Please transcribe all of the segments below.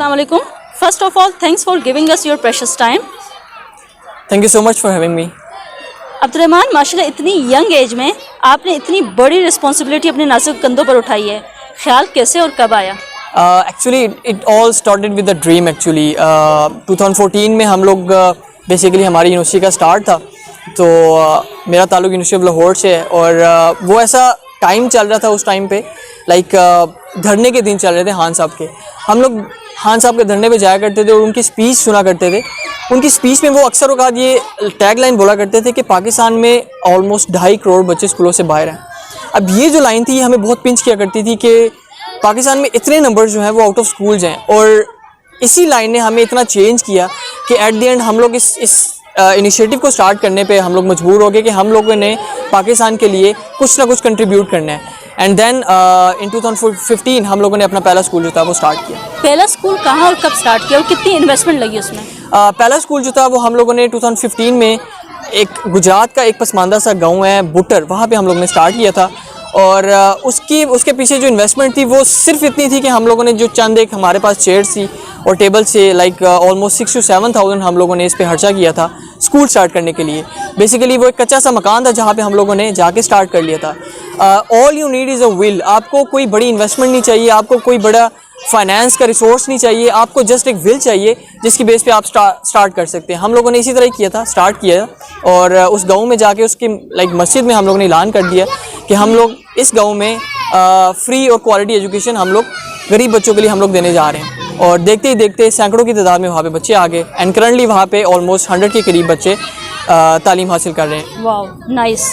Assalamu alaikum. First of all, thanks for giving us your precious time. Thank you so much for having me. Abdurrahman, माशाल्लाह इतनी young age में आपने इतनी बड़ी responsibility अपने नाजुक कंधों पर उठाई है, ख्याल कैसे और कब आया? Actually it all started with a dream actually. 2014 में हम लोग बेसिकली हमारी यूनिवर्सिटी का स्टार्ट था, तो मेरा ताल्लुक़ यूनिवर्सिटी ऑफ लाहौर से है और वो ऐसा टाइम चल रहा था उस टाइम पे लाइक धरने के दिन चल रहे थे खान साहब के। हम लोग खान साहब के धरने पे जाया करते थे और उनकी स्पीच सुना करते थे। उनकी स्पीच में वो अक्सर औकात ये टैग लाइन बोला करते थे कि पाकिस्तान में ऑलमोस्ट 2.5 करोड़ बच्चे स्कूलों से बाहर हैं। अब ये जो लाइन थी ये हमें बहुत पिंच किया करती थी कि पाकिस्तान में इतने नंबर जो हैं वो आउट ऑफ स्कूल्स हैं, और इसी लाइन ने हमें इतना चेंज किया कि एट द एंड हम लोग इस इनिशिएटिव को स्टार्ट करने पे हम लोग मजबूर हो गए कि हम लोगों ने पाकिस्तान के लिए कुछ ना कुछ कंट्रीब्यूट करना है। एंड देन इन 2015 हम लोगों ने अपना पहला स्कूल जो था वो स्टार्ट किया। पहला स्कूल कहाँ और कब स्टार्ट किया और कितनी इन्वेस्टमेंट लगी उसमें? पहला स्कूल जो था वो हम लोगों ने 2015 में एक गुजरात का एक पसमानदा सा गाँव है बुटर, वहाँ पर हम लोगों ने स्टार्ट किया था। और उसके पीछे जो इन्वेस्टमेंट थी वो सिर्फ इतनी थी कि हम लोगों ने जो चंद एक हमारे पास चेयर्स थी और टेबल से लाइक ऑलमोस्ट 6 to 7 थाउजेंड हम लोगों ने इस पे खर्चा किया था स्कूल स्टार्ट करने के लिए। बेसिकली वो एक कच्चा सा मकान था जहाँ पे हम लोगों ने जाके स्टार्ट कर लिया था। All you need is a will. आपको कोई बड़ी इन्वेस्टमेंट नहीं चाहिए, आपको कोई बड़ा फाइनेंस का रिसोर्स नहीं चाहिए, आपको जस्ट एक विल चाहिए जिसकी बेस पे आप स्टार्ट कर सकते हैं। हम लोगों ने इसी तरह किया था, स्टार्ट किया और उस गाँव में जाके उसकी लाइक मस्जिद में हम लोगों ने ऐलान कर दिया कि हम लोग इस गाँव में फ्री और क्वालिटी एजुकेशन हम लोग गरीब बच्चों के लिए हम लोग देने जा रहे हैं। और देखते ही देखते सैकड़ों की तादाद में वहाँ पे बच्चे आ गए एंड करंटली वहाँ पे ऑलमोस्ट 100 के करीब बच्चे तालीम हासिल कर रहे हैं। वाह, नाइस।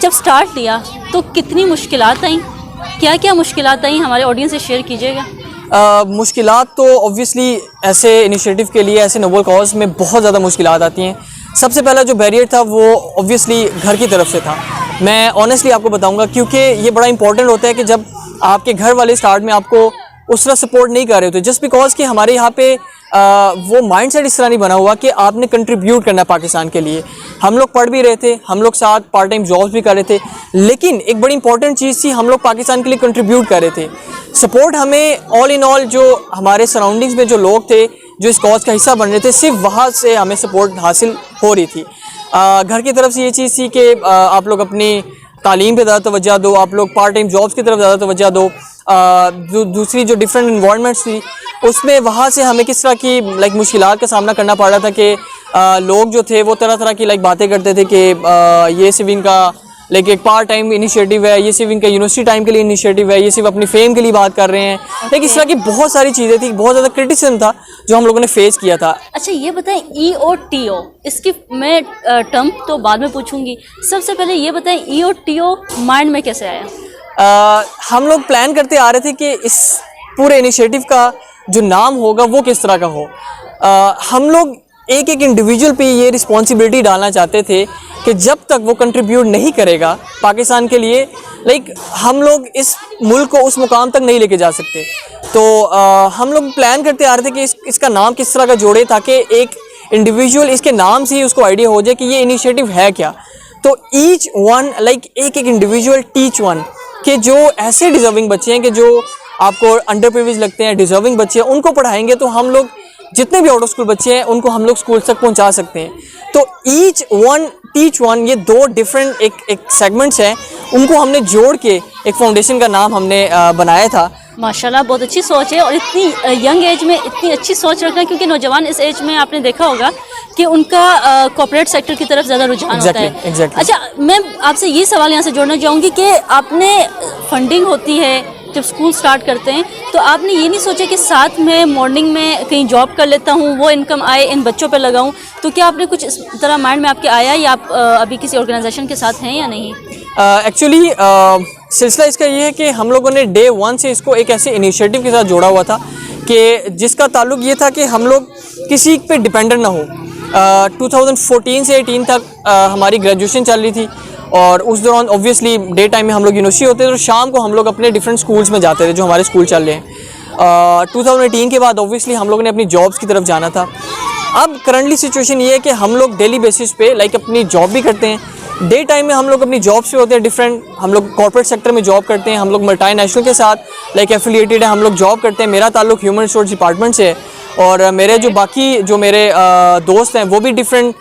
जब स्टार्ट लिया तो कितनी मुश्किलात आई, क्या क्या मुश्किलात आई, हमारे ऑडियंस से शेयर कीजिएगा। मुश्किलात तो ऑब्वियसली ऐसे इनिशिएटिव के लिए, ऐसे नोबल कॉज में बहुत ज़्यादा मुश्किलात आती हैं। सबसे पहला जो बैरियर था वो ऑब्वियसली घर की तरफ से था। मैं ऑनेस्टली आपको बताऊंगा क्योंकि ये बड़ा इंपॉर्टेंट होता है कि जब आपके घर वाले स्टार्ट में आपको उस तरह सपोर्ट नहीं कर रहे होते, जस्ट बिकॉज कि हमारे यहाँ पे वो माइंडसेट इस तरह नहीं बना हुआ कि आपने कंट्रीब्यूट करना पाकिस्तान के लिए। हम लोग पढ़ भी रहे थे, हम लोग साथ पार्ट टाइम जॉब्स भी कर रहे थे, लेकिन एक बड़ी इंपॉर्टेंट चीज़ थी, हम लोग पाकिस्तान के लिए कंट्रीब्यूट कर रहे थे। सपोर्ट हमें ऑल इन ऑल जो हमारे सराउंडिंग्स में जो लोग थे जो इस कॉज का हिस्सा बन रहे थे, सिर्फ वहाँ से हमें सपोर्ट हासिल हो रही थी। घर की तरफ से ये चीज़ थी कि आप लोग अपनी तालीम पे ज़्यादा तवज्जो दो, आप लोग पार्ट टाइम जॉब्स की तरफ ज़्यादा तवज्जो दो। दूसरी जो डिफरेंट इन्वायरमेंट्स थी उसमें वहाँ से हमें किस तरह की लाइक मुश्किलात का सामना करना पड़ रहा था कि लोग जो थे वो तरह तरह की लाइक बातें करते थे कि ये सिर्फ इनका लाइक एक पार्ट टाइम इनिशिएटिव है, ये सिर्फ इनका यूनिवर्सिटी टाइम के लिए इनिशिएटिव है, ये सिर्फ अपनी फेम के लिए बात कर रहे हैं। लेकिन इस तरह की बहुत सारी चीज़ें थी, बहुत ज़्यादा क्रिटिसिज्म था जो हम लोगों ने फेस किया था। अच्छा ये बताएं, EOTO, इसकी मैं टर्म तो बाद में पूछूंगी, सबसे पहले ये बताएं EOTO माइंड में कैसे आया? हम लोग प्लान करते आ रहे थे कि इस पूरे इनिशिएटिव का जो नाम होगा वो किस तरह का हो। हम लोग एक एक इंडिविजुअल पे ये रिस्पॉन्सिबिलिटी डालना चाहते थे कि जब तक वो कंट्रीब्यूट नहीं करेगा पाकिस्तान के लिए, लाइक हम लोग इस मुल्क को उस मुकाम तक नहीं लेके जा सकते। तो हम लोग प्लान करते आ रहे थे कि इसका नाम किस तरह का जोड़े ताकि एक इंडिविजुअल इसके नाम से ही उसको आइडिया हो जाए कि ये इनिशिएटिव है क्या। तो ईच वन लाइक एक इंडिविजुअल टीच वन, कि जो ऐसे डिज़र्विंग बच्चे हैं कि जो आपको अंडर प्रिविलेज लगते हैं, डिज़र्विंग बच्चे हैं, उनको पढ़ाएंगे तो हम लोग जितने भी आउट ऑफ स्कूल बच्चे हैं उनको हम लोग स्कूल तक पहुंचा सकते हैं। तो ईच वन टीच वन, ये दो डिफरेंट एक सेगमेंट्स हैं, उनको हमने जोड़ के एक फाउंडेशन का नाम हमने बनाया था। माशाल्लाह, बहुत अच्छी सोच है और इतनी यंग एज में इतनी अच्छी सोच रखना, क्योंकि नौजवान इस एज में आपने देखा होगा कि उनका कॉर्पोरेट सेक्टर की तरफ ज़्यादा रुझान होता है। अच्छा, मैं आपसे ये सवाल यहाँ से जोड़ना चाहूँगी कि आपने फंडिंग होती है जब स्कूल स्टार्ट करते हैं, तो आपने ये नहीं सोचा कि साथ में मॉर्निंग में कहीं जॉब कर लेता हूँ, वो इनकम आए इन बच्चों पे लगाऊँ? तो क्या आपने कुछ इस तरह माइंड में आपके आया, या आप अभी किसी ऑर्गेनाइजेशन के साथ हैं या नहीं? एक्चुअली सिलसिला इसका ये है कि हम लोगों ने डे 1 से इसको एक ऐसे इनिशिएटिव के साथ जोड़ा हुआ था कि जिसका ताल्लुक ये था कि हम लोग किसी पे डिपेंडेंट ना हो। 2014 से 18 तक हमारी ग्रेजुएशन चल रही थी और उस दौरान ऑब्वियसली डे टाइम में हम लोग यूनिवर्सिटी होते थे, तो शाम को हम लोग अपने डिफरेंट स्कूल्स में जाते थे जो हमारे स्कूल चल रहे हैं। 2018 के बाद ऑब्वियसली हम लोगों ने अपनी जॉब्स की तरफ जाना था। अब करंटली सिचुएशन ये है कि हम लोग डेली बेसिस पे लाइक अपनी जॉब भी करते हैं, डे टाइम में हम लोग अपनी जॉब्स पे होते हैं डिफरेंट, हम लोग कॉर्पोरेट सेक्टर में जॉब करते हैं, हम लोग मल्टीनेशनल के साथ लाइक एफिलिएटेड है, हम लोग जॉब करते हैं। मेरा ताल्लुक ह्यूमन रिसोर्स डिपार्टमेंट से है और मेरे जो बाकी जो मेरे दोस्त हैं वो भी डिफरेंट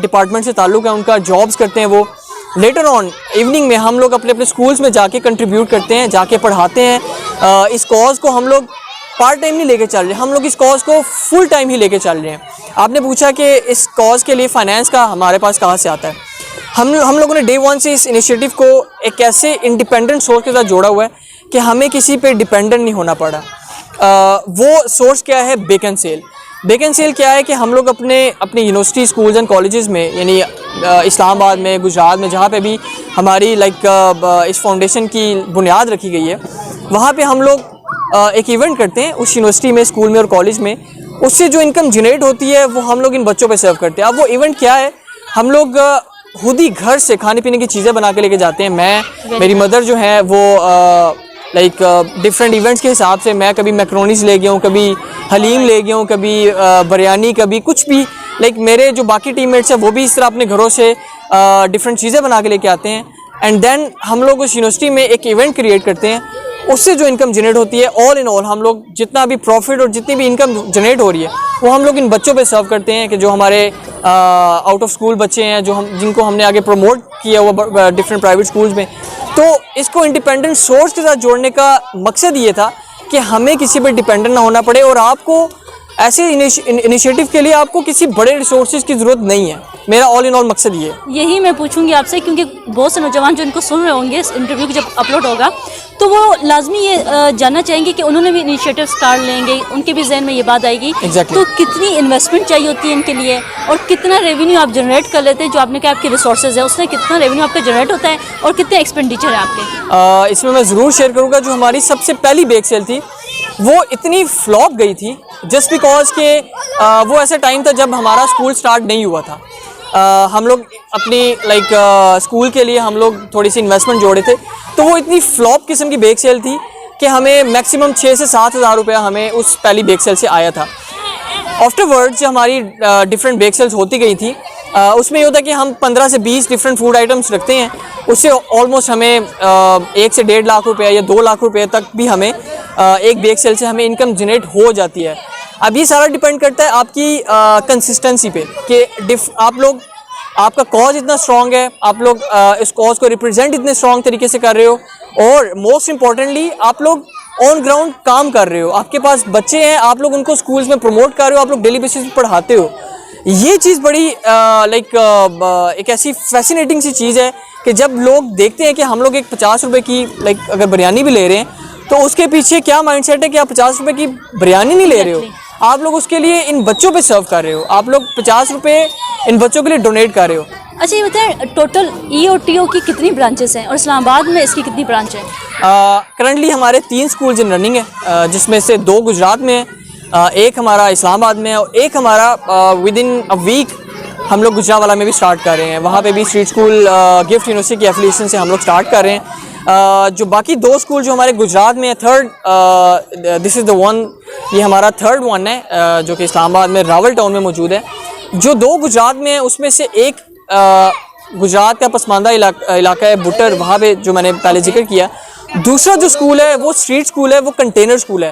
डिपार्टमेंट से ताल्लुक़ है, उनका जॉब्स करते हैं वो। लेटर ऑन इवनिंग में हम लोग अपने अपने स्कूल्स में जाके कंट्रीब्यूट करते हैं, जाके पढ़ाते हैं। इस कॉज को हम लोग पार्ट टाइम नहीं लेके चल रहे, हम लोग इस कॉज को फुल टाइम ही लेके चल रहे हैं। आपने पूछा कि इस कॉज के लिए फाइनेंस का हमारे पास कहाँ से आता है। हम लोगों ने डे वन से इस इनिशिएटिव को एक ऐसे इंडिपेंडेंट सोर्स के साथ जोड़ा हुआ है कि हमें किसी पे डिपेंडेंट नहीं होना पड़ा। वो सोर्स क्या है? Bacon cell. बेकन सेल क्या है कि हम लोग अपने यूनिवर्सिटी स्कूल्स एंड कॉलेजेस में, यानी इस्लामाबाद में, गुजरात में, जहाँ पे भी हमारी इस फाउंडेशन की बुनियाद रखी गई है, वहाँ पे हम लोग एक इवेंट करते हैं उस यूनिवर्सिटी में, स्कूल में और कॉलेज में। उससे जो इनकम जनरेट होती है वो हम लोग इन बच्चों पे सर्व करते हैं। अब वो इवेंट क्या है? हम लोग खुद ही घर से खाने पीने की चीज़ें बना के लेके जाते हैं। मेरी मदर जो है वो डिफरेंट इवेंट्स के हिसाब से, मैं कभी मैक्रोनीस ले गया हूँ, कभी हलीम ले गया हूँ, कभी बिरयानी, कभी कुछ भी। मेरे जो बाकी टीममेट्स हैं वो भी इस तरह अपने घरों से डिफरेंट चीज़ें बना के लेके आते हैं। एंड देन हम लोग उस यूनिवर्सिटी में एक इवेंट क्रिएट करते हैं। उससे जो इनकम जनरेट होती है, ऑल इन ऑल हम लोग जितना भी प्रॉफिट और जितनी भी इनकम जनरेट हो रही है वो हम लोग इन बच्चों पे सर्व करते हैं कि जो हमारे आउट ऑफ स्कूल बच्चे हैं, जिनको हमने आगे प्रमोट किया हुआ डिफरेंट प्राइवेट स्कूल्स में। तो इसको इंडिपेंडेंट सोर्स के साथ जोड़ने का मकसद ये था कि हमें किसी पर डिपेंडेंट ना होना पड़े और आपको ऐसे इनिशिएटिव के लिए आपको किसी बड़े रिसोर्सेज की ज़रूरत नहीं है। मेरा ऑल इन ऑल मकसद ये है। यही मैं पूछूंगी आपसे, क्योंकि बहुत से नौजवान जो इनको सुन रहे होंगे इस इंटरव्यू को जब अपलोड होगा तो वो लाजमी ये जानना चाहेंगे कि उन्होंने भी इनिशिएटिव स्टार्ट लेंगे, उनके भी जहन में ये बात आएगी। तो कितनी इन्वेस्टमेंट चाहिए होती है इनके लिए और कितना रेवेन्यू आप जनरेट कर लेते हैं? जो आपने कहा आपके रिसोर्सेज है, उसमें कितना रेवेन्यू आपका जनरेट होता है और कितने एक्सपेंडिचर है आपके? इसमें मैं ज़रूर शेयर करूँगा। जो हमारी सबसे पहली बेक सेल थी वो इतनी फ्लॉप गई थी जस्ट बिकॉज के वो ऐसा टाइम था जब हमारा स्कूल स्टार्ट नहीं हुआ था। हम लोग अपनी स्कूल के लिए हम लोग थोड़ी सी इन्वेस्टमेंट जोड़े थे, तो वो इतनी फ्लॉप किस्म की बेक सेल थी कि हमें मैक्सिमम 6 से 7 हज़ार रुपया हमें उस पहली बेक सेल से आया था। आफ्टरवर्ड जो हमारी डिफरेंट बेक सेल्स होती गई थी, उसमें ये होता है कि हम 15 से 20 डिफरेंट फूड आइटम्स रखते हैं। उससे ऑलमोस्ट हमें 1 से 1.5 लाख रुपये या 2 लाख रुपये तक भी हमें एक बेक सेल से हमें इनकम जनरेट हो जाती है। अब ये सारा डिपेंड करता है आपकी कंसिस्टेंसी पे कि आपका कॉज इतना स्ट्रॉन्ग है, आप लोग इस कॉज को रिप्रेजेंट इतने स्ट्रॉन्ग तरीके से कर रहे हो और मोस्ट इम्पॉर्टेंटली आप लोग ऑन ग्राउंड काम कर रहे हो। आपके पास बच्चे हैं, आप लोग उनको स्कूल्स में प्रमोट कर रहे हो, आप लोग डेली बेसिस पे पढ़ाते हो। ये चीज़ बड़ी एक ऐसी फैसिनेटिंग सी चीज़ है कि जब लोग देखते हैं कि हम लोग एक 50 रुपये की अगर बिरयानी भी ले रहे हैं तो उसके पीछे क्या माइंडसेट है कि आप 50 रुपये की बिरयानी नहीं ले रहे हो, आप लोग उसके लिए इन बच्चों पे सर्व कर रहे हो, आप लोग 50 रुपये इन बच्चों के लिए डोनेट कर रहे हो। अच्छा ये बताएं, टोटल EOTO की कितनी ब्रांचेस हैं और इस्लामाबाद में इसकी कितनी ब्रांच है? करंटली हमारे 3 स्कूल्स इन रनिंग है, जिसमें से 2 गुजरात में है, एक हमारा इस्लामाबाद में है और एक हमारा विद इन अ वीक हम लोग गुजरातवाला में भी स्टार्ट कर रहे हैं। वहाँ पे भी स्ट्रीट स्कूल गिफ्ट यूनिवर्सिटी की एफिलिएशन से हम लोग स्टार्ट कर रहे हैं। जो बाकी 2 स्कूल जो हमारे गुजरात में है, दिस इज़ द वन, ये हमारा 3rd वन है जो कि इस्लामाबाद में रावल टाउन में मौजूद है। जो 2 गुजरात में है उसमें से एक गुजरात का पसमानदा इलाका है बुटर, वहाँ पे जो मैंने पहले जिक्र किया। दूसरा जो स्कूल है वो स्ट्रीट स्कूल है, वो कंटेनर स्कूल है।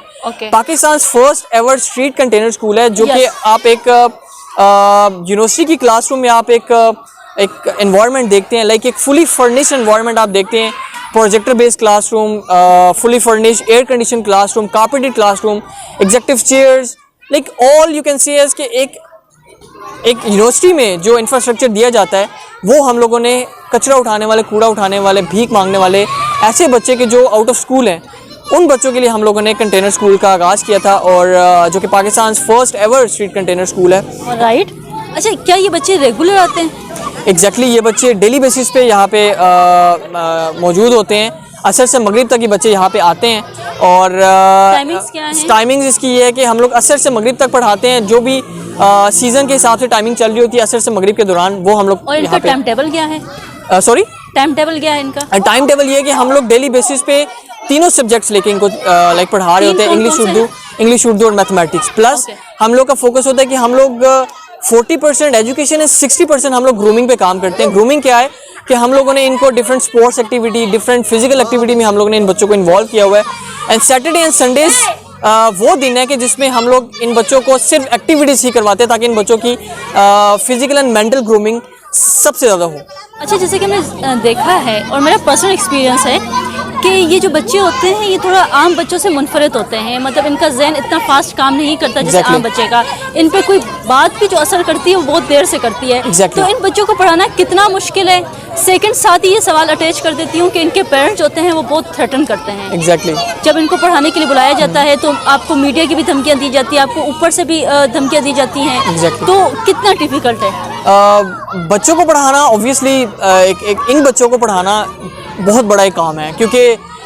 Pakistan first ever street container school है, जो कि आप एक यूनिवर्सिटी की क्लासरूम में आप एक एनवायरनमेंट देखते हैं, एक फुली फर्निश्ड एनवायरनमेंट आप देखते हैं, projector based classroom, fully furnished air condition classroom, carpeted classroom, executive chairs, all you can see as के एक यूनिवर्सिटी में जो इंफ्रास्ट्रक्चर दिया जाता है वो हम लोगों ने कचरा उठाने वाले, कूड़ा उठाने वाले, भीख मांगने वाले ऐसे बच्चे के जो आउट ऑफ स्कूल हैं, उन बच्चों के लिए हम लोगों ने कंटेनर स्कूल का आगाज़ किया था, और जो कि Pakistan first ever street container school है। राइट। अच्छा, क्या ये बच्चे रेगुलर आते हैं? एग्जैक्टली ये बच्चे डेली बेसिस पे यहाँ पे मौजूद होते हैं। असर से मगरिब तक ये बच्चे यहाँ पे आते हैं। और टाइमिंग्स क्या हैं? टाइमिंग्स इसकी ये है कि हम लोग असर से मगरिब तक पढ़ाते हैं। जो भी सीज़न के हिसाब से टाइमिंग चल रही होती है असर से मगरिब के दौरान, वो हम लोग। और इनका टाइम टेबल क्या है? सॉरी, टाइम टेबल क्या है इनका? टाइम टेबल ये है कि हम लोग डेली बेसिस पे तीनों सब्जेक्ट्स लेके इनको पढ़ा रहे होते हैं, इंग्लिश, उर्दू और मैथमेटिक्स। प्लस हम लोग का फोकस होता है कि हम लोग 40% एजुकेशन है, 60% हम लोग ग्रूमिंग पे काम करते हैं। ग्रूमिंग क्या है कि हम लोगों ने इनको different sports activity, different physical activity में हम लोगों ने इन बच्चों को इन्वॉल्व किया हुआ है। एंड सैटरडे एंड संडेज वो दिन है कि जिसमें हम लोग इन बच्चों को सिर्फ एक्टिविटीज़ ही करवाते हैं ताकि इन बच्चों की फिजिकल एंड मेंटल ग्रूमिंग सबसे ज़्यादा हो। अच्छा, जैसे कि मैंने देखा है और मेरा पर्सनल एक्सपीरियंस है कि ये जो बच्चे होते हैं ये थोड़ा आम बच्चों से मुनफरद होते हैं, मतलब इनका जहन इतना फास्ट काम नहीं करता जैसे आम बच्चे का। इन पे कोई बात भी जो असर करती है वो बहुत देर से करती है। तो इन बच्चों को पढ़ाना कितना मुश्किल है। सेकंड, साथ ही ये सवाल अटैच कर देती हूँ कि इनके पेरेंट्स होते हैं वो बहुत थ्रेटन करते हैं। जब इनको पढ़ाने के लिए बुलाया जाता है तो आपको मीडिया की भी धमकियाँ दी जाती है, आपको ऊपर से भी धमकियाँ दी जाती हैं। तो कितना डिफिकल्ट है बच्चों को पढ़ाना। ऑब्वियसली इन बच्चों को पढ़ाना बहुत बड़ा एक काम है, क्योंकि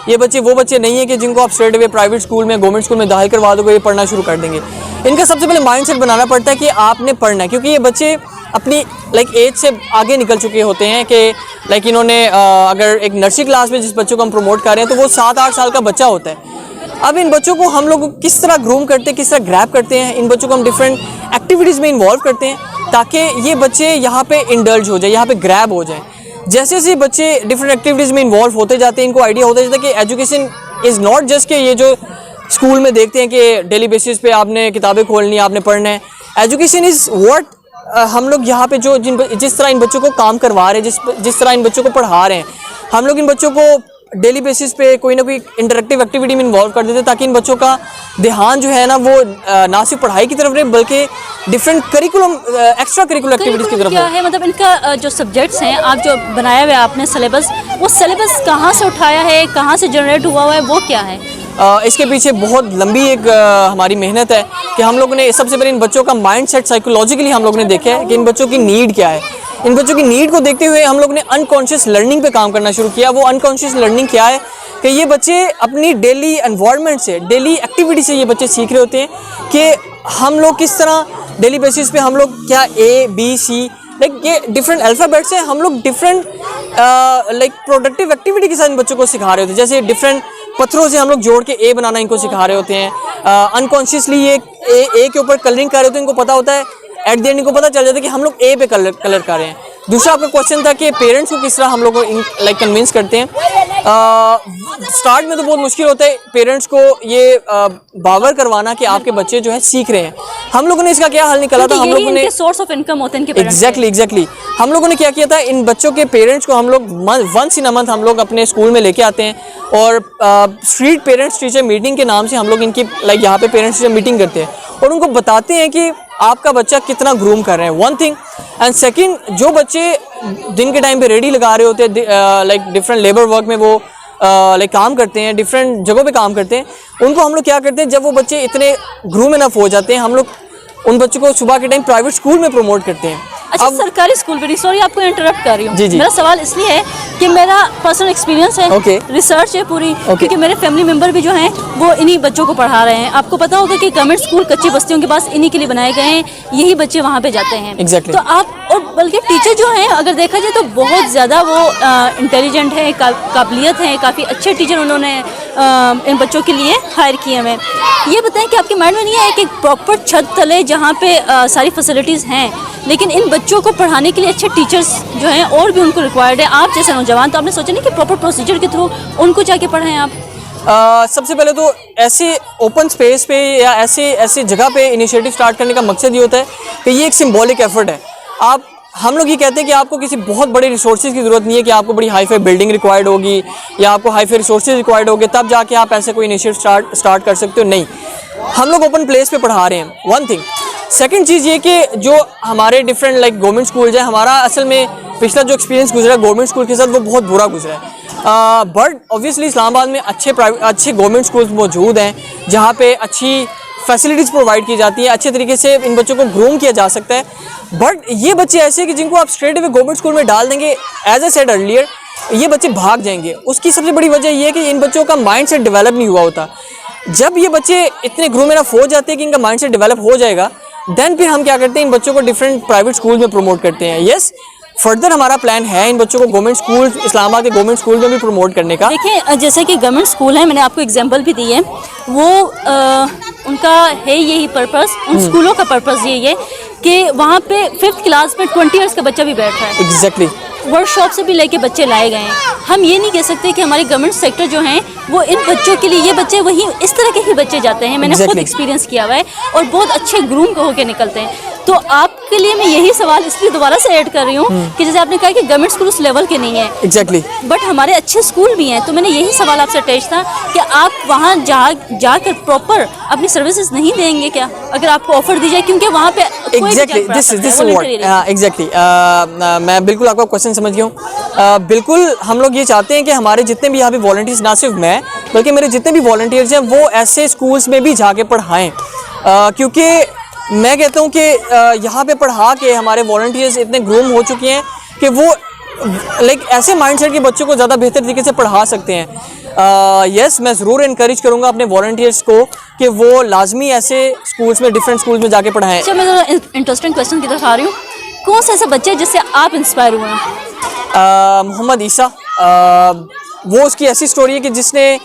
ये बच्चे वो बच्चे नहीं है कि जिनको आप स्ट्रेट अवे प्राइवेट स्कूल में, गवर्नमेंट स्कूल में दाखिल करवा दोगे ये पढ़ना शुरू कर देंगे। इनका सबसे पहले माइंडसेट बनाना पड़ता है कि आपने पढ़ना है, क्योंकि ये बच्चे अपनी एज से आगे निकल चुके होते हैं कि इन्होंने अगर एक नर्सरी क्लास में जिस बच्चों को हम प्रमोट कर रहे हैं तो वो 7-8 साल का बच्चा होता है। अब इन बच्चों को हम लोग किस तरह ग्रूम करते हैं, किस तरह ग्रैब करते हैं, इन बच्चों को हम डिफरेंट एक्टिविटीज़ में इन्वॉल्व करते हैं ताकि ये बच्चे यहाँ पे इंडल्ज हो जाए, यहाँ पे ग्रैब हो जाए। जैसे जैसे बच्चे डिफरेंट एक्टिविटीज़ में इन्वॉल्व होते जाते हैं, इनको आइडिया होता जाता है कि एजुकेशन इज़ नॉट जस्ट कि ये जो स्कूल में देखते हैं कि डेली बेसिस पे आपने किताबें खोलनी है, आपने पढ़ना है। एजुकेशन इज़ व्हाट हम लोग यहाँ पे जो जिस तरह इन बच्चों को काम करवा रहे हैं, जिस तरह इन बच्चों को पढ़ा रहे हैं, हम लोग इन बच्चों को डेली बेसिस पे कोई ना कोई इंटरेक्टिव एक्टिविटी में इन्वॉल्व कर देते हैं ताकि इन बच्चों का ध्यान जो है ना वो ना सिर्फ पढ़ाई की तरफ रहे बल्कि different curriculum, extra curricular activities की तरफ क्या है। मतलब इनका जो सब्जेक्ट्स हैं आप जो बनाया हुआ है आपने सिलेबस, वो सिलेबस कहाँ से उठाया है, कहाँ से जनरेट हुआ है, वो क्या है? इसके पीछे बहुत लंबी एक हमारी मेहनत है कि हम लोगों ने सबसे पहले इन बच्चों का माइंडसेट साइकोलॉजिकली हम लोगों ने देखा है कि इन बच्चों की नीड क्या है। इन बच्चों की नीड को देखते हुए हम लोग ने अनकॉन्शियस लर्निंग पे काम करना शुरू किया। वो अनकॉन्शियस लर्निंग क्या है कि ये बच्चे अपनी डेली एनवायरनमेंट से, डेली एक्टिविटी से ये बच्चे सीख रहे होते हैं कि हम लोग किस तरह डेली बेसिस पे हम लोग क्या ABC ये डिफरेंट अल्फ़ाबेट्स हैं, हम लोग डिफरेंट प्रोडक्टिव एक्टिविटी के साथ इन बच्चों को सिखा रहे होते हैं। जैसे डिफरेंट पत्थरों से हम लोग जोड़ के ए बनाना इनको सिखा रहे होते हैं। अनकॉन्शियसली ये ए के ऊपर कलरिंग कर रहे होते हैं, इनको पता होता है, एट द एंड इनको पता चल जाता है कि हम लोग ए पे कलर कर रहे हैं। दूसरा आपका क्वेश्चन था कि पेरेंट्स को किस तरह हम लोग को कन्विंस करते हैं। स्टार्ट में तो बहुत मुश्किल होता है पेरेंट्स को ये बावर करवाना कि आपके बच्चे जो है सीख रहे हैं। हम लोगों ने इसका क्या हल निकाला था, हम लोगों ने सोर्स ऑफ इनकम होते हैं इनके एग्जैक्टली हम लोगों ने क्या किया था, इन बच्चों के पेरेंट्स को हम लोग वंस इन अ मंथ हम लोग अपने स्कूल में लेके आते हैं और स्ट्रीट पेरेंट्स टीचर मीटिंग के नाम से हम लोग इनकी यहाँ पे पेरेंट्स टीचर मीटिंग करते हैं और उनको बताते हैं कि आपका बच्चा कितना ग्रूम कर रहे हैं, वन थिंग। एंड सेकंड, जो बच्चे दिन के टाइम पे रेडी लगा रहे होते हैं, डिफरेंट लेबर वर्क में वो काम करते हैं, डिफरेंट जगहों पे काम करते हैं, उनको हम लोग क्या करते हैं, जब वो बच्चे इतने ग्रूम इनफ हो जाते हैं, हम लोग उन बच्चों को सुबह के टाइम प्राइवेट स्कूल में प्रमोट करते हैं। अच्छा, सरकारी स्कूल पे, सॉरी आपको इंटरप्ट कर रही हूँ। जी। मेरा सवाल इसलिए है कि मेरा पर्सनल एक्सपीरियंस है, रिसर्च है पूरी, क्योंकि मेरे फैमिली मेंबर भी जो हैं वो इन्हीं बच्चों को पढ़ा रहे हैं। आपको पता होगा कि गवर्नमेंट स्कूल कच्ची बस्तियों के पास इन्हीं के लिए बनाए गए हैं, यही बच्चे वहाँ पे जाते हैं। तो आप, और बल्कि टीचर जो हैं अगर देखा जाए तो बहुत ज़्यादा वो इंटेलिजेंट है, काबिलियत है, काफ़ी अच्छे टीचर उन्होंने इन बच्चों के लिए हायर किए हैं। ये बताएं कि आपके माइंड में नहीं है कि प्रॉपर छत तले जहाँ पे सारी फैसिलिटीज़ हैं लेकिन इन बच्चों को पढ़ाने के लिए अच्छे टीचर्स जो हैं और भी उनको रिक्वायर्ड है। आप जैसे नौजवान तो आपने सोचा नहीं कि प्रॉपर प्रोसीजर के थ्रू उनको जाके पढ़ाएं आप? सबसे पहले तो ऐसे ओपन स्पेस पे या ऐसे जगह पे इनिशिएटिव स्टार्ट करने का मकसद ये होता है कि ये एक सिंबॉलिक एफर्ट है। हम लोग ये कहते हैं कि आपको किसी बहुत बड़े रिसोर्सेज की ज़रूरत नहीं है कि आपको बड़ी हाई फाई बिल्डिंग रिक्वायर्ड होगी या आपको हाई फाई रिसोर्सेज रिक्वायर्ड होंगे तब जाके आप ऐसे कोई इनिशिएटिव स्टार्ट कर सकते हो। नहीं, हम लोग ओपन प्लेस पे पढ़ा रहे हैं, वन थिंग। सेकंड चीज़ ये कि जो हमारे डिफरेंट गवर्नमेंट स्कूल्स हैं, हमारा असल में पिछला जो एक्सपीरियंस गुजरा गवर्नमेंट स्कूल के साथ वो बहुत बुरा गुजरा है। बट ऑब्वियसली इस्लामाबाद में अच्छे गवर्नमेंट स्कूल्स मौजूद हैं जहाँ पे अच्छी फैसिलिटीज़ प्रोवाइड की जाती है, अच्छे तरीके से इन बच्चों को ग्रूम किया जा सकता है। बट ये बच्चे ऐसे हैं कि जिनको आप स्ट्रेट अवे गवर्नमेंट स्कूल में डाल देंगे, एज ए सेड अर्लियर, ये बच्चे भाग जाएंगे। उसकी सबसे बड़ी वजह ये है कि इन बच्चों का माइंड सेट डेवलप नहीं हुआ होता। जब ये बच्चे इतने ग्रूम इनफ हो जाते हैं कि इनका माइंड सेट डेवलप हो जाएगा, देन फिर हम क्या करते हैं, इन बच्चों को डिफरेंट प्राइवेट स्कूल में प्रमोट करते हैं। यस, फर्दर हमारा प्लान है इन बच्चों को गवर्नमेंट स्कूल, इस्लामाबाद के गवर्नमेंट स्कूल में भी प्रमोट करने का। देखिए, जैसे कि गवर्नमेंट स्कूल है, मैंने आपको एग्जांपल भी दी है, वो उनका है यही पर्पस, उन स्कूलों का पर्पस यही है कि वहाँ पे 5th क्लास में 20 ईयर्स का बच्चा भी बैठ रहा है। एग्जैक्टली। वर्कशॉप से भी लेके बच्चे लाए गए हैं। हम ये नहीं कह सकते कि हमारे गवर्नमेंट सेक्टर जो हैं वो इन बच्चों के लिए, ये बच्चे वही इस तरह के ही बच्चे जाते हैं, मैंने खुद एक्सपीरियंस किया हुआ है, और बहुत अच्छे ग्रूम होकर निकलते हैं। तो आपके लिए मैं यही सवाल इसलिए दोबारा से ऐड कर रही हूँ कि जैसे आपने कहा कि गवर्नमेंट स्कूल उस लेवल के नहीं है, एग्जैक्टली, बट हमारे अच्छे स्कूल भी हैं। तो मैंने यही सवाल आपसे अटैच था कि आप वहाँ जाकर प्रॉपर अपनी सर्विसेज नहीं देंगे क्या, अगर आपको ऑफर दी जाए, क्योंकि वहाँ पे एग्जैक्टली एग्जैक्टली मैं बिल्कुल आपका क्वेश्चन समझ गया हूँ। बिल्कुल हम लोग ये चाहते हैं कि हमारे जितने भी यहाँ पे वॉलंटियर्स, ना सिर्फ मैं बल्कि मेरे जितने भी वॉलंटियर्स हैं वो ऐसे स्कूल्स में भी जाके पढ़ाएं, क्योंकि मैं कहता हूँ कि यहाँ पे पढ़ा के हमारे वॉलंटियर्स इतने ग्रूम हो चुके हैं कि वो लाइक ऐसे माइंडसेट के बच्चों को ज़्यादा बेहतर तरीके से पढ़ा सकते हैं। यस, मैं ज़रूर इनकरेज करूँगा अपने वॉलंटियर्स को कि वो लाजमी ऐसे स्कूल्स में, डिफरेंट स्कूल्स में जाके पढ़ाएं। अच्छा, मैं ज़रा इंटरेस्टिंग क्वेश्चन की तरफ आ रही हूँ। कौन सा ऐसा बच्चा है जिससे आप इंस्पायर हुए हैं? मोहम्मद ईसा, वो उसकी ऐसी स्टोरी है कि जिसने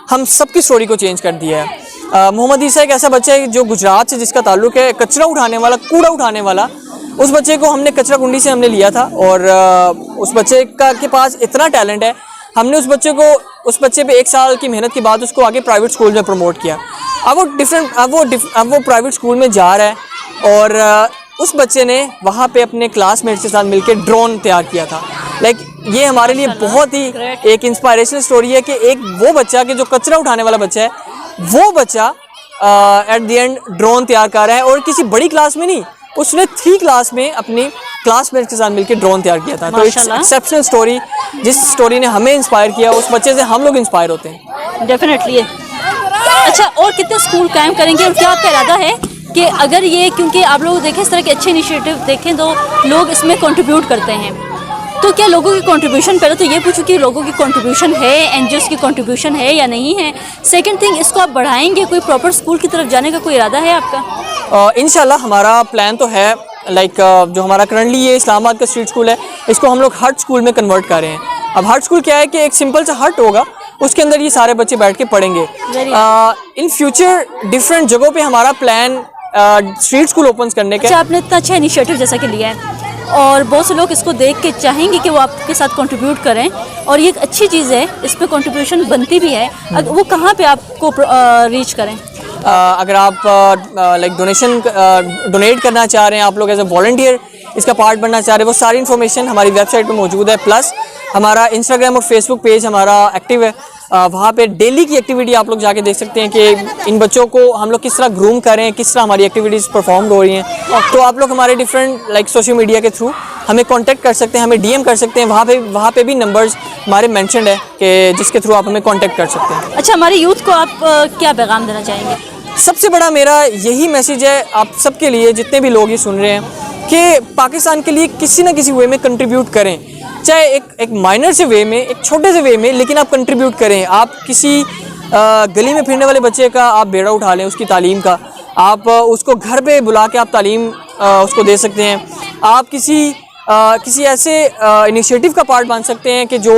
हम सबकी स्टोरी को चेंज कर दिया है। मोहम्मद ईसा एक ऐसा बच्चा है जो गुजरात से जिसका ताल्लुक है, कचरा उठाने वाला, कूड़ा उठाने वाला। उस बच्चे को हमने कचरा कुंडी से हमने लिया था, और उस बच्चे के पास इतना टैलेंट है, हमने उस बच्चे पे 1 साल की मेहनत के बाद उसको आगे प्राइवेट स्कूल में प्रमोट किया। अब वो प्राइवेट स्कूल में जा रहा है, और उस बच्चे ने वहाँ पे अपने क्लासमेट्स के साथ मिलकर ड्रोन तैयार किया था। ये हमारे लिए बहुत ही एक इंस्पायरेशनल स्टोरी है कि एक वो बच्चा कि जो कचरा उठाने वाला बच्चा है, वो बच्चा एट द एंड ड्रोन तैयार कर रहा है, और किसी बड़ी क्लास में नहीं, उसने 3 क्लास में अपनी क्लासमेट्स के साथ मिलकर ड्रोन तैयार किया था। तो इट्स एक्सेप्शनल स्टोरी, जिस स्टोरी ने हमें इंस्पायर किया, उस बच्चे से हम लोग इंस्पायर होते हैं। डेफिनेटली। अच्छा, और कितने स्कूल कायम करेंगे, और क्या आपका इरादा है कि अगर ये, क्योंकि आप लोग देखें इस तरह के अच्छे इनिशिएटिव देखें तो लोग इसमें कंट्रीब्यूट करते हैं, तो क्या लोगों की कंट्रीब्यूशन, पहले तो ये पूछूं कि लोगों की कंट्रीब्यूशन है, एनजीओस की कंट्रीब्यूशन है या नहीं है। सेकंड थिंग, इसको आप बढ़ाएंगे, कोई प्रॉपर स्कूल की तरफ जाने का कोई इरादा है आपका? इंशाल्लाह हमारा प्लान तो है, जो हमारा करंटली ये इस्लामाबाद का स्ट्रीट स्कूल है, इसको हम लोग हट स्कूल में कन्वर्ट कर रहे हैं। अब हट स्कूल क्या है कि एक सिंपल सा हट होगा, उसके अंदर ये सारे बच्चे बैठ के पढ़ेंगे। इन फ्यूचर डिफरेंट जगहों पे हमारा प्लान स्ट्रीट स्कूल ओपन करने का। अच्छा, आपने इतना अच्छा इनिशिएटिव जैसा कि लिया है, और बहुत से लोग इसको देख के चाहेंगे कि वो आपके साथ कंट्रीब्यूट करें, और ये एक अच्छी चीज़ है, इस पर कंट्रीब्यूशन बनती भी है। वो कहाँ पे आपको रीच करें? अगर आप डोनेट करना चाह रहे हैं, आप लोग एज ए वॉलंटियर इसका पार्ट बनना चाह रहे हैं, वो सारी इन्फॉर्मेशन हमारी वेबसाइट पे मौजूद है। प्लस हमारा इंस्टाग्राम और फेसबुक पेज हमारा एक्टिव है, वहाँ पे डेली की एक्टिविटी आप लोग जाके देख सकते हैं कि इन बच्चों को हम लोग किस तरह ग्रूम कर रहे हैं, किस तरह हमारी एक्टिविटीज़ परफॉर्म हो रही हैं। तो आप लोग हमारे डिफरेंट सोशल मीडिया के थ्रू हमें कांटेक्ट कर सकते हैं, हमें डीएम कर सकते हैं। वहाँ पे भी नंबर्स हमारे मेंशन्ड है कि जिसके थ्रू आप हमें कांटेक्ट कर सकते हैं। अच्छा, हमारे यूथ को आप क्या पैगाम देना चाहेंगे? सबसे बड़ा मेरा यही मैसेज है आप सबके लिए, जितने भी लोग ये सुन रहे हैं, कि पाकिस्तान के लिए किसी न किसी वे में कंट्रीब्यूट करें, चाहे एक माइनर से वे में, एक छोटे से वे में, लेकिन आप कंट्रीब्यूट करें। आप किसी गली में फिरने वाले बच्चे का आप बेड़ा उठा लें, उसकी तालीम का, आप उसको घर पे बुला के आप तालीम उसको दे सकते हैं। आप किसी ऐसे इनिशिएटिव का पार्ट बन सकते हैं कि जो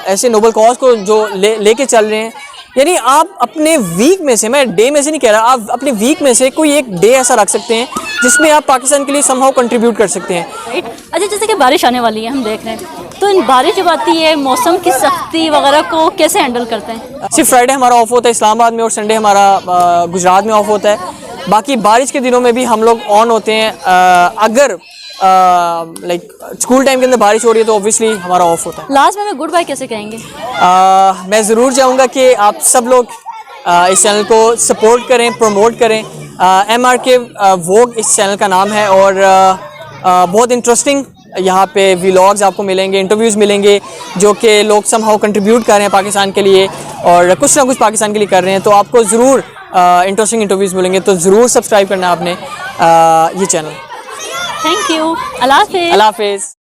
ऐसे नोबल कॉज को जो लेके चल रहे हैं। यानी आप अपने वीक में से, मैं डे में से नहीं कह रहा, आप अपने वीक में से कोई एक डे ऐसा रख सकते हैं जिसमें आप पाकिस्तान के लिए समहाउ कंट्रीब्यूट कर सकते हैं। अच्छा, जैसे कि बारिश आने वाली है, हम देख रहे हैं, तो इन बारिश जब आती है, मौसम की सख्ती वगैरह को कैसे हैंडल करते हैं? सिर्फ फ्राइडे हमारा ऑफ होता है इस्लामाबाद में, और संडे हमारा गुजरात में ऑफ होता है। बाकी बारिश के दिनों में भी हम लोग ऑन होते हैं। अगर स्कूल टाइम के अंदर बारिश हो रही है तो ऑब्वियसली हमारा ऑफ होता है। लास्ट में मैं गुड बाय कैसे कहेंगे? मैं ज़रूर चाहूँगा कि आप सब लोग इस चैनल को सपोर्ट करें, प्रमोट करें। MRK वोग इस चैनल का नाम है, और बहुत इंटरेस्टिंग यहाँ पे व्लॉग्स आपको मिलेंगे, इंटरव्यूज़ मिलेंगे, जो कि लोग समहाउ कंट्रीब्यूट कर रहे हैं पाकिस्तान के लिए, और कुछ ना कुछ पाकिस्तान के लिए कर रहे हैं। तो आपको ज़रूर इंटरेस्टिंग इंटरव्यूज़ मिलेंगे, तो ज़रूर सब्सक्राइब करना आपने ये चैनल। Thank you. अल्लाह हाफ़िज़। अल्लाह हाफ़िज़।